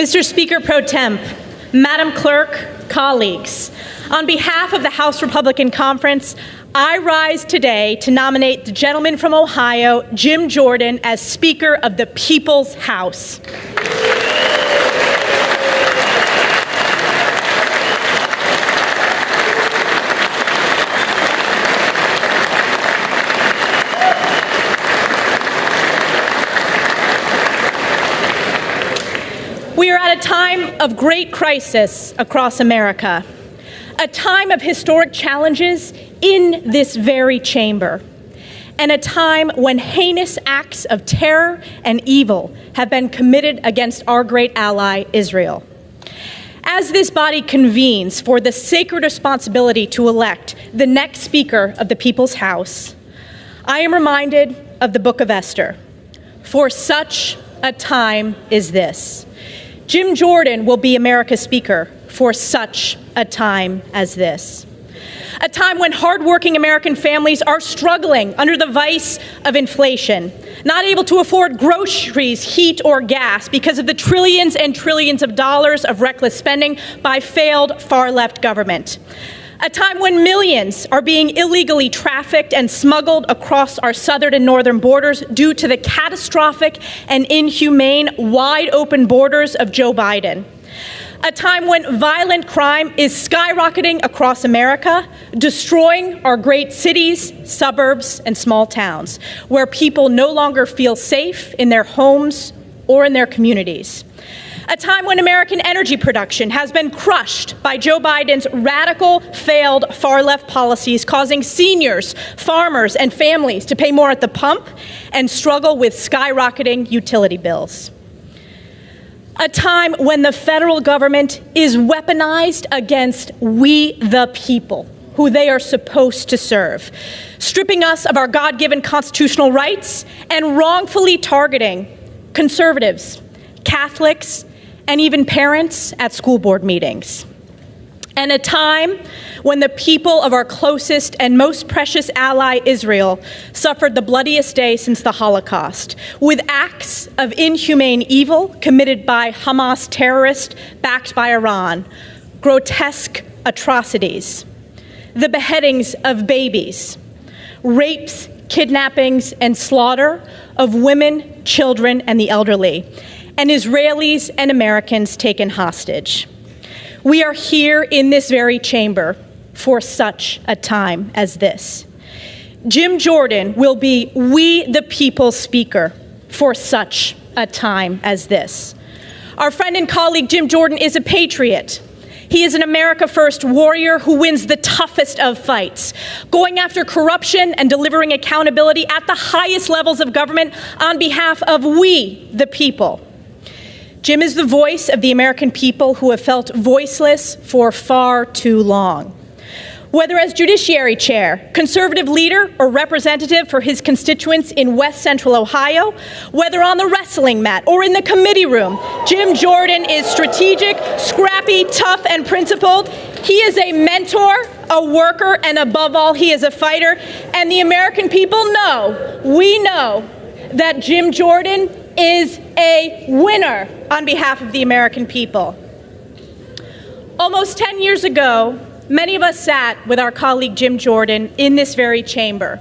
Mr. Speaker Pro Temp, Madam Clerk, colleagues, on behalf of the House Republican Conference, I rise today to nominate the gentleman from Ohio, Jim Jordan, as Speaker of the People's House. We are at a time of great crisis across America, a time of historic challenges in this very chamber, and a time when heinous acts of terror and evil have been committed against our great ally, Israel. As this body convenes for the sacred responsibility to elect the next Speaker of the People's House, I am reminded of the Book of Esther. For such a time is this. Jim Jordan will be America's Speaker for such a time as this. A time when hardworking American families are struggling under the vice of inflation, not able to afford groceries, heat, or gas because of the trillions and trillions of dollars of reckless spending by failed far-left government. A time when millions are being illegally trafficked and smuggled across our southern and northern borders due to the catastrophic and inhumane wide-open borders of Joe Biden. A time when violent crime is skyrocketing across America, destroying our great cities, suburbs, and small towns, where people no longer feel safe in their homes or in their communities. A time when American energy production has been crushed by Joe Biden's radical, failed far-left policies, causing seniors, farmers, and families to pay more at the pump and struggle with skyrocketing utility bills. A time when the federal government is weaponized against we the people, who they are supposed to serve, stripping us of our God-given constitutional rights and wrongfully targeting conservatives, Catholics, and even parents at school board meetings. And a time when the people of our closest and most precious ally, Israel, suffered the bloodiest day since the Holocaust, with acts of inhumane evil committed by Hamas terrorists backed by Iran, grotesque atrocities, the beheadings of babies, rapes, kidnappings, and slaughter of women, children, and the elderly, and Israelis and Americans taken hostage. We are here in this very chamber for such a time as this. Jim Jordan will be we the people's Speaker for such a time as this. Our friend and colleague Jim Jordan is a patriot. He is an America First warrior who wins the toughest of fights, going after corruption and delivering accountability at the highest levels of government on behalf of we the people. Jim is the voice of the American people who have felt voiceless for far too long. Whether as Judiciary Chair, conservative leader, or representative for his constituents in West Central Ohio, whether on the wrestling mat or in the committee room, Jim Jordan is strategic, scrappy, tough, and principled. He is a mentor, a worker, and above all, he is a fighter. And the American people know, we know, that Jim Jordan is a winner on behalf of the American people. Almost 10 years ago, many of us sat with our colleague Jim Jordan in this very chamber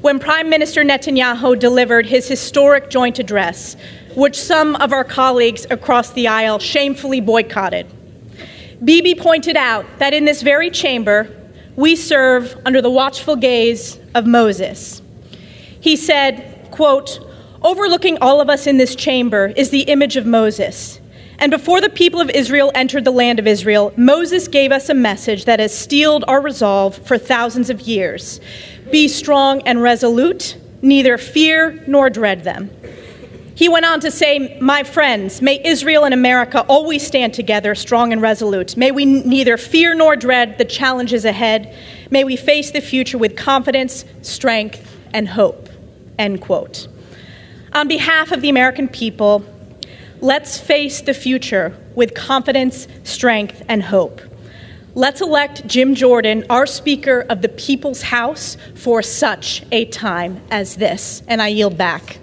when Prime Minister Netanyahu delivered his historic joint address, which some of our colleagues across the aisle shamefully boycotted. Bibi pointed out that in this very chamber, we serve under the watchful gaze of Moses. He said, quote, "Overlooking all of us in this chamber is the image of Moses. And before the people of Israel entered the land of Israel, Moses gave us a message that has steeled our resolve for thousands of years. Be strong and resolute, neither fear nor dread them." He went on to say, "My friends, may Israel and America always stand together, strong and resolute. May we neither fear nor dread the challenges ahead. May we face the future with confidence, strength, and hope." End quote. On behalf of the American people, let's face the future with confidence, strength, and hope. Let's elect Jim Jordan, our Speaker of the People's House, for such a time as this. And I yield back.